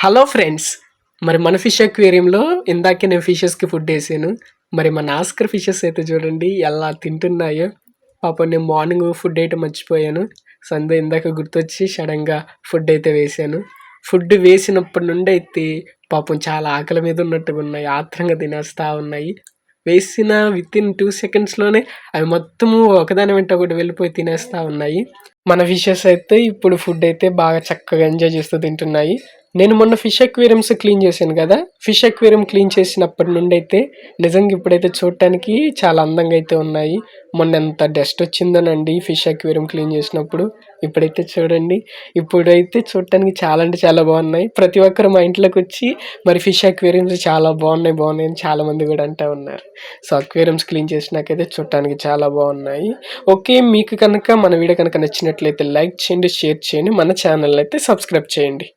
Hello friends. మరి మన fish అక్వేరియంలో ఇందాకే నేను ఫిషెస్‌కి ఫుడ్ ఏసాను. మరి మన ఆస్కర్ ఫిషెస్ అయితే చూడండి ఎలా తింటున్నాయో. పాపం నేను మార్నింగ్ ఫుడ్ ఏయటం మర్చిపోయాను. సందే ఇందాక గుర్తొచ్చి సడెన్‌గా ఫుడ్ అయితే వేశాను. ఫుడ్ వేసినప్పటి నుండి అయితే పాపం చాలా ఆకలి మీద ఉన్నట్టుగా ఉన్నాయి. ఆత్రంగా తినేస్తా ఉన్నాయి. వేసిన వితిన్ 2 సెకండ్స్‌లోనే అవి మొత్తము ఒకదాని వెంట ఒకటి వెళ్ళిపోయి తినేస్తా ఉన్నాయి. మన ఫిషెస్ అయితే ఇప్పుడు ఫుడ్ అయితే బాగా చక్కగా ఎంజాయ్ చేస్తూ తింటున్నాయి. నేను మొన్న ఫిష్ అక్వేరియంస్ క్లీన్ చేశాను కదా! ఫిష్ అక్వేరియం క్లీన్ చేసినప్పటి నుండైతే నిజంగా ఇప్పుడైతే చూడటానికి చాలా అందంగా అయితే ఉన్నాయి. మొన్న ఎంత డస్ట్ వచ్చిందోనండి ఫిష్ అక్వేరియం క్లీన్ చేసినప్పుడు. ఇప్పుడైతే చూడండి, ఇప్పుడైతే చూడటానికి చాలా అంటే చాలా బాగున్నాయి. ప్రతి ఒక్కరు మా ఇంట్లోకొచ్చి మరి ఫిష్ అక్వేరియంస్ చాలా బాగున్నాయి, బాగున్నాయి అని చాలామంది కూడా అంటా ఉన్నారు. సో, అక్వేరియంస్ క్లీన్ చేసినాకైతే చూడటానికి చాలా బాగున్నాయి. ఓకే. మీకు కనుక మన వీడియో కనుక నచ్చినట్లయితే లైక్ చేయండి, షేర్ చేయండి. మన ఛానల్ అయితే సబ్స్క్రైబ్ చేయండి.